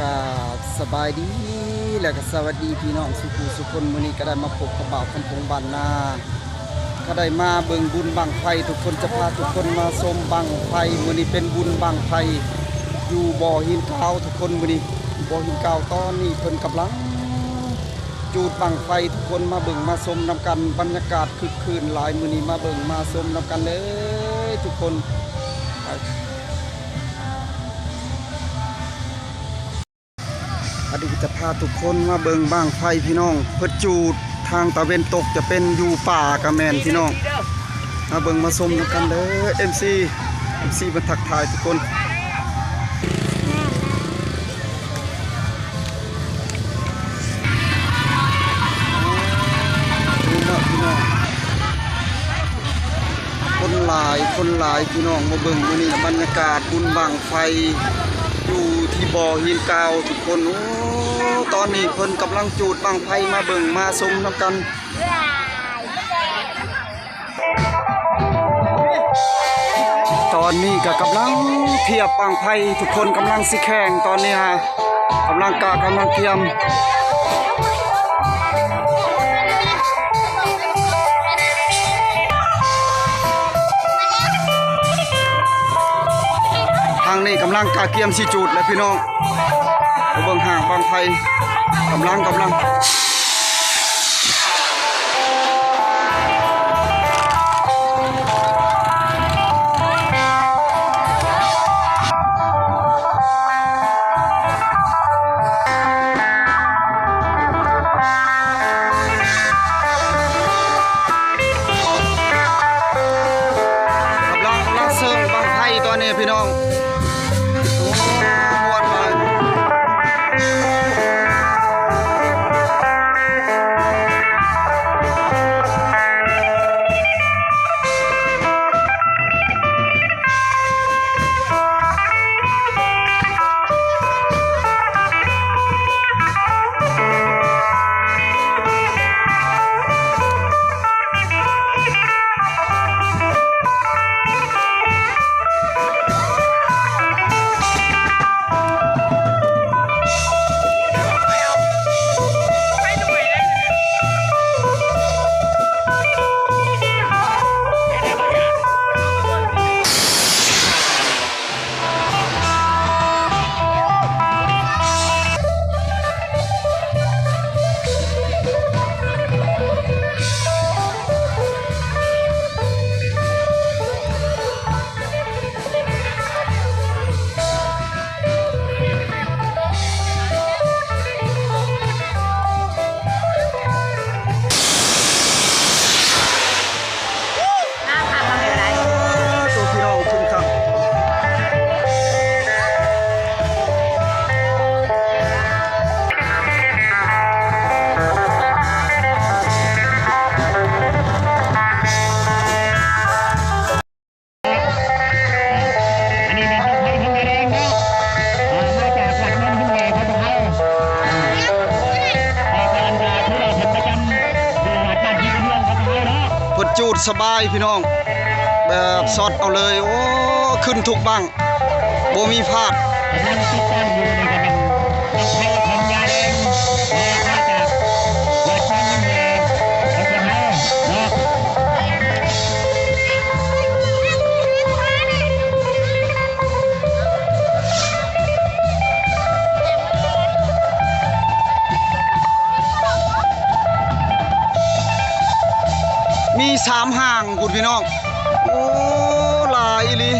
กาสบายดีแล้วก็สวัสดีพี่น้องสุคนมื้อนี้ก็ได้มาพบกับบ่าวคำพงบ้านนาก็ได้มาเบิ่งบุญบั้งไฟทุกคนจะพาทุกคนมาชมบั้งไฟมื้อนี้เป็นบุญบั้งไฟอยู่บ่อหินขาวทุกคนมื้อนี้บ่อหินขาวตอนนี้เพิ่นกำลังจูดบั้งไฟทุกคนมาเบิ่งมาชมนำกันบรรยากาศคึกคืนหลายมื้อนี้มาเบิ่งมาชมนำกันเลยทุกคนอดีตจะพาทุกคนมาเบิ่งบ้างไฟพี่น้องเพื่อจูดทางตะเวนตกจะเป็นอยู่ป่ากระแมนพี่น้องมาเบิ่งมาชมกันเลยเอ็มซีมาทักทายทุกคนคนหลายพี่น้องมาเบิ่งมื้อนี้บรรยากาศบุญบั้งไฟอยู่ที่บ่อหินกาวทุกคนโอ้ตอนนี้เพิ่นกำลังจูดบั้งไฟมาเบิ่งมาชมนำกันตอนนี้ก็กำลังเทียบบั้งไฟทุกคนกำลังสิแข่งตอนนี้ฮะกำลังเตรียมทางนี้กำลังเกียมสิจูดแล้วพี่น้องเบิ่งห่างบั้งไฟกำลังกำลังเซิร์ฟบั้งไฟตอนนี้พี่น้องจูดสบายพี่น้องแบบสดเอาเลยโอ้ขึ้นทุกบั้งโบมีพลาดมี3ห่างคุณพี่น้องโอ้หลายอีหลี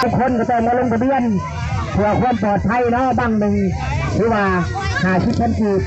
ทุกคนก็ต้องมาลงทะเบียนเพื่อความปลอดภัยเนาะบังหนึ่งหรือว่า50,000 กีบ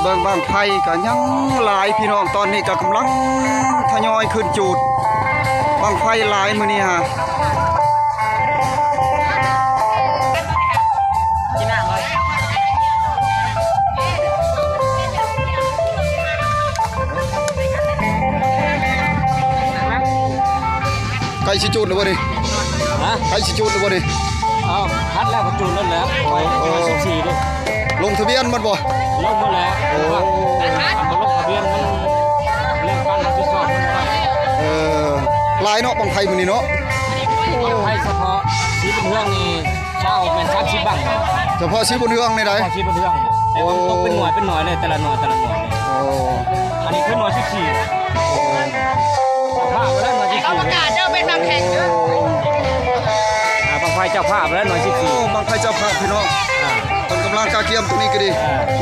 เบิ่งบางไผ่ก็ยังหลายพี่น้องตอนนี้ก็กำลังทยอยขึ้นจูดบางไผ่หลายมื้อนี้ฮะใกล้สิจูดแล้วบ่นี่ฮะใกล้สิจูดแล้วบ่นี่อ้าวพัดแล้วก็จูดแล้วโอ้14ดิลงทะเบียนมันบ่ลงหมดแล้วโอ้ลงทะเบียนมันเรื่องการรับผิดชอบมันได้ลายเนาะบางไผ่มื้อนี้เนาะบางไผ่เฉพาะสีบนเฮืองนี่เช่าเป็น30 บังเฉพาะสีบนเฮืองนี่ได้สีบนเฮืองแต่ว่าตกเป็นหน่วยเลยแต่ละหน่วยนี่อันนี้คือหน่วย14ภาพแล้วหน่วย14เอาประกาศเด้อเป็นบางแข่งเด้อบางไผ่เจ้าภาพแล้วหน่วย14บางไผ่เจ้าภาพพี่น้องตอนกำลังกาเกียมตรงนี้ก็ดี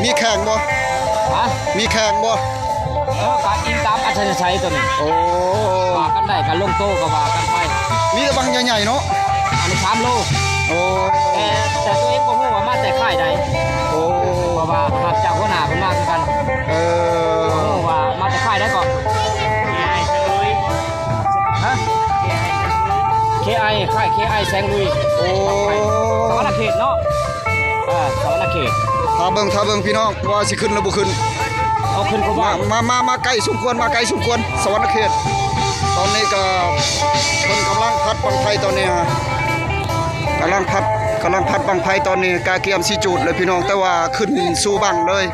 มีแข่งบ่มีแข่งบ่การอินตามอัจฉริยะตัวนี้ว่ากันได้กันลงโต้ก็ว่ากันไปมีแต่บางใหญ่ๆเนาะอันนี้3 โลแต่ตัวเองบ่ฮู้ว่ามาแต่ค่ายใดเพราะว่าหักจากหัวหน้าเพิ่นมาคือกันบ่ฮู้ว่ามาแต่ค่ายใดก่อนKI ค่าย KI แสงลุยสวรรค์เขตเนาะสวรรค์เขตถ้าเบิ่งพี่น้องว่าสิขึ้นหรือบ่ขึ้นเอาขึ้นก็ว่ามาใกล้สมควรมาไกลสมควรสวรรค์เขตตอนนี้ก็เพิ่นกำลังพัดบังไฟตอนนี้กำลังพัดบังไฟตอนนี้กาเกียมสิจูดเลยพี่น้องแต่ว่าขึ้นสู่บังเลย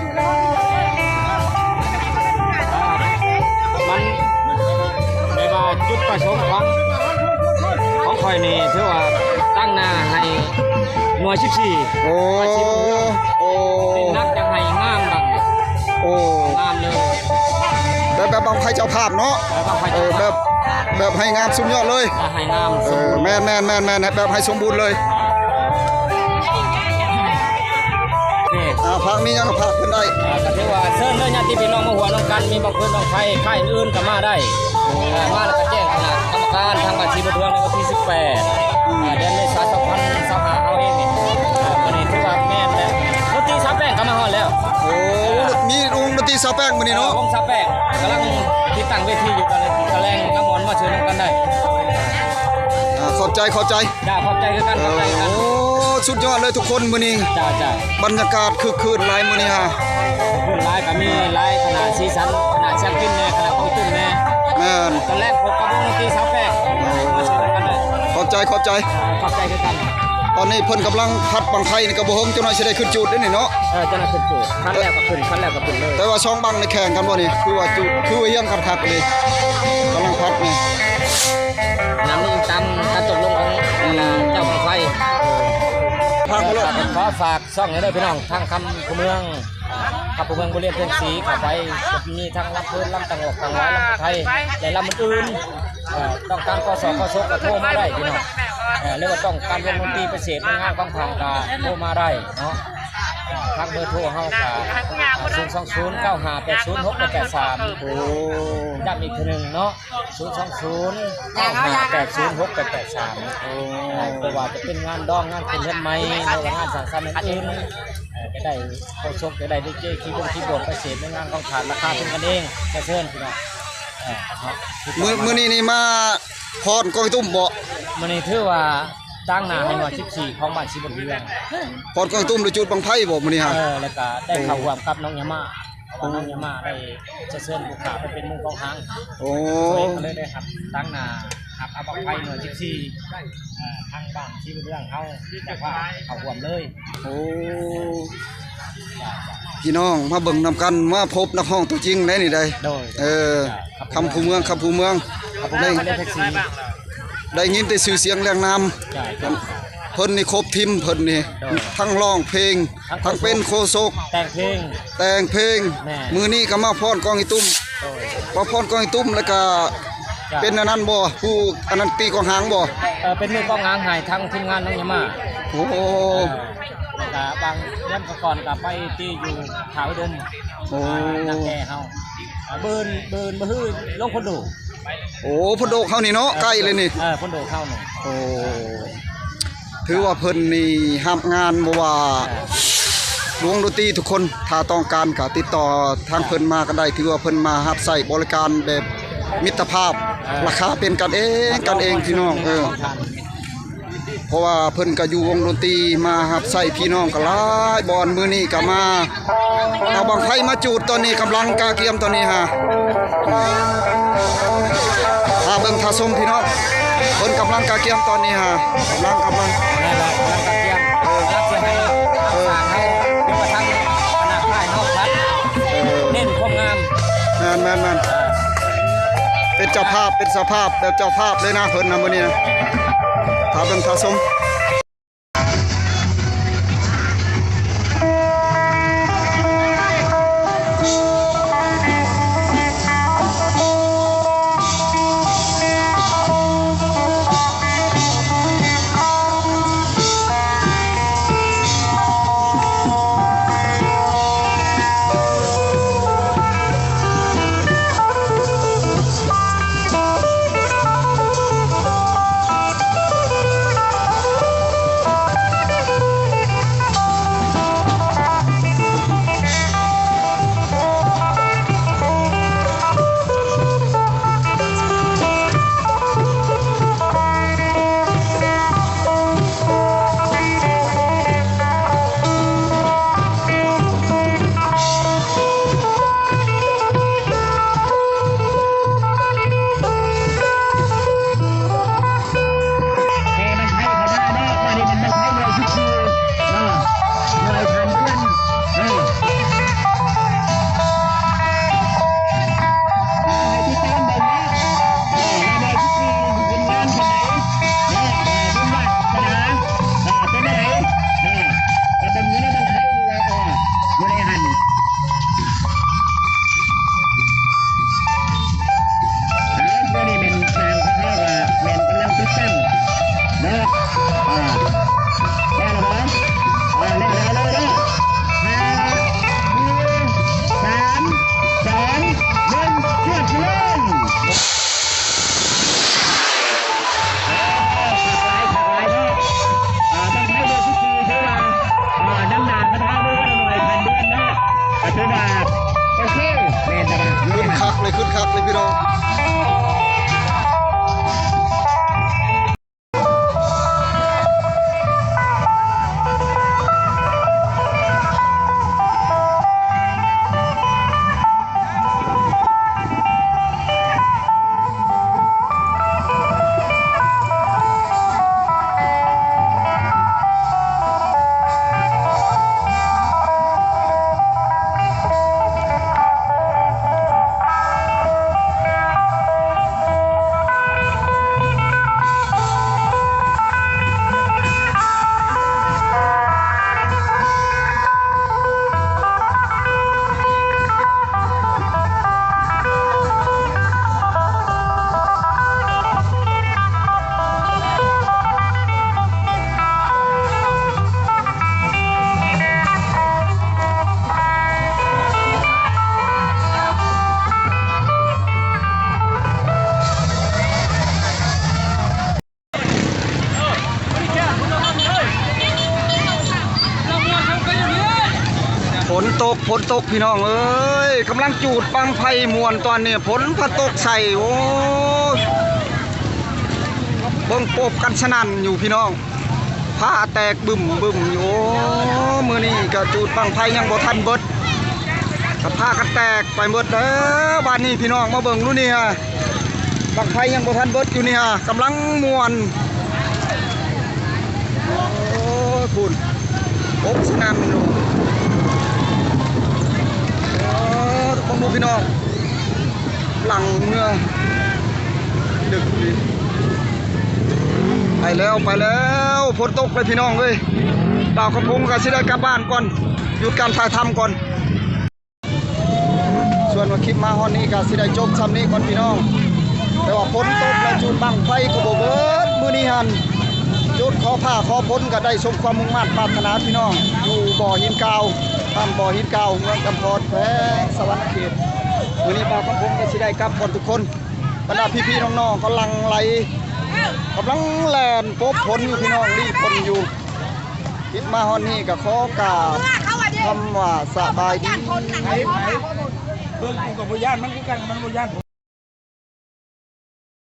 มันได้ว่าจุดประสงค์ของข่อยนี่ถือว่าตั้งหน้าให้หน่วย14เป็นนักจังไห้งามบังงามเลยแบบบังไฟเจ้าภาพเนาะแบบให้งามสุดยอดเลยให้งามแม่นแบบให้สมบูรณ์เลยพักนี้ยังพักขึ้นได้ก็ถือว่าเชิญเลยญาติพี่น้องมาหัวน้องกันมีบางคนน้องไฟค่ายอื่นก็มาได้มาแล้วก็แจ้งคณะกรรมการทางบัญชีบันเทิงในวันที่18เดือนเมษายน2025เอาเองนี่วันนี้ถือว่าแม่นแล้วดนตรีซาแป้งก็มาฮอดแล้วมีวงดนตรีซาแป้งมื้อนี้เนาะวงซาแป้งกำลังติดตั้งเวทีอยู่กันเลยกระแรงกระมอนมาเชิญกันได้ขอบใจจ้าขอบใจคือกันโอ้สุดยอดเลยทุกคนมื้อนี้จ้าบรรยากาศคึกคืนหลายมื้อนี้ฮะคืนหลายก็มีหลายขนาดสีสันขนาดแซ่บกินแน่ขนาดของตุ้มแน่แม่นตอนแรกพบกับวงดนตรีซาแป้งมาเชิญกันได้ขอบใจคือกันตอนนี้เพิ่นกำลังพัดบังไฟนี่ก็บ่ฮู้จังหน่อยสิได้ขึ้นจูดได้นี่เนาะจังหน่อยขึ้นจูดคันแรกก็ขึ้นเลยแต่ว่า2บังในแข่งกันบ่นี่คือว่าจูดคือว่าเฮียงคักๆเลยกำลังพัดนี่น้ำนี่ตามการตกลงของเจ้าบังไฟทางรถขอฝากช่องนี้ด้วยพี่น้องทางคำภูเมืองขับภูเมืองบุรีรัมย์เชียงศรีขับไปจะมีทั้งลำพื้นลำตะงอกลำไว้ลำไทยและลำอื่น ต้องการข้อสอบข้อซกก็โทรมาได้พี่น้องหรือว่าต้องการวงดนตรีพิเศษในงานของทางการโทรมาได้เนาะทางเบอร์โทรเฮาก็02095806883โอ้ ย้ำอีกทีหนึงเนาะ02095806883เพราะว่าจะเป็นงานดองงานขึ้นเรือนไม้หรือว่างานสังสรรค์อื่นจะได้ข้อซกจะได้ดีเจคีย์บอร์ดพิเศษในงานของทางราคาเป็นกันเองจะเชิญพี่น้องมื้อนี้นี่มาพรก้อยตุ้มบ่ มันนี่ถือว่าตั้งหน้าให้หน่วย14ของบ้านชีบนเรือง พรก้อยตุ้มหรือจุดบังไฟบ่มื้อนี้ฮะ แล้วก็ได้เข้าร่วมกับน้องยามาเพราะว่าน้องยามาได้จะเชิญลูกค้าไปเป็นมือกองหาง โอ้ ก็เลยได้ครับตั้งหน้าหักเอาบังไฟหน่วย14ทางบ้านชีบนเรืองเฮาแต่ว่าเข้าร่วมเลย โอ้พี่น้องมาเบิ่งนำกันมาพบนักร้องตัวจริงได้นี่ได้ โดย คำผู้เมืองได้ เรียกแท็กซี่ ได้ยินแต่ชื่อเสียงแรงนาม ใช่ เพิ่นนี่ครบทีมเพิ่นนี่ทั้งร้องเพลงทั้งเป็นโคโซก แต่งเพลง แต่งเพลง แม่ มื้อนี้ก็มาพรกองอีตุ้ม โดย มาพรกองอีตุ้มแล้วก็เป็นอันนั้นบ่ผู้อันนั้นตีกองหางบ่ เป็นมือกองหางหายทางทีมงานน้องยามา โอ้ บางย่ำก่อนกับไปที่อยู่ขาวดม โอ้ นักแก่เฮาเบิร์นมาฮื้อลงคนดู โอ้พนโดกเฮานี่เนาะใกล้เลยนี่ คนดูเข้าหนึ่ง โอ้ถือว่าเพิ่นนี่รับงานบ่ว่าวงดนตรีทุกคนถ้าต้องการก็ติดต่อทางเพิ่นมาก็ได้ถือว่าเพิ่นมารับใช้บริการแบบมิตรภาพราคาเป็นกันเองพี่น้องเพราะว่าเพิ่นก็อยู่วงดนตรีมารับใช้พี่น้องก็หลายบอนมื้อนี้ก็มาเอาบังไฟมาจูดตอนนี้กำลังกาเกียมตอนนี้ฮะถ้าเบิ่งท่าชมพี่น้องเพิ่นกำลังกาเกียมตอนนี้ฮะกำลัง นั่นแหละกำลังตะเกียงรับเสียให้ฝากให้เดี๋ยวมาทำขนาดค่ายนอกพัดเน้นความงาม แม่นเป็นเจ้าภาพเป็นสภาพแบบเจ้าภาพเลยนะเพิ่นนะมื้อนี้นะถ้าเบิ่งท่าชม ตกพี่น้องเอ้ยกำลังจูดบังไฟมวนตอนนี้ฝนพัดตกใส่โอ้ยเบิ่งโปบกันสนั่นอยู่พี่น้องผ้าแตกบึมอยู่โอ้มื้อนี้ก็จูดบังไฟยังบ่ทันเบิดกับผ้ากันแตกไปหมดเด้อบ้านนี้พี่น้องมาเบิ่งดูนี่ฮะบังไฟยังบ่ทันเบิดอยู่นี่ฮะกำลังมวนโอ้ยคุณโอบสนั่นอยู่บังดูพี่น้องหลังเมื่อดึกดิไปแล้วฝนตกเลยพี่น้องเอ้ยดาวกระพงก็สิได้กลับบ้านก่อนหยุดการถ่ายทำก่อนส่วนว่าคลิปมาฮอนนี้ก็สิได้จบซ้ำนี้ก่อนพี่น้องแต่ว่าฝนตกแล้วจุดบังไฟก็บ่เบิดมื้อนี้หันจุดขอผ้าขอพ้นก็ได้สมความมุ่งมั่นปรารถนาพี่น้องอยู่บ่อหินกาวตามบ่อหินกาวเมืองกำพรแขวงสวรรค์เขตมื้อนี้บ่าวกำพงก็สิได้กลับก่อนทุกคนบรรดาพี่ๆน้องๆกำลังแล่นปบผลอยู่พี่น้องรีบผลอยู่คิดมาฮอนนี่ก็ขอกราบคำว่าสบายดี เบิ่งกูกับบ่ย่านมันคือกันมันบ่ย่านผม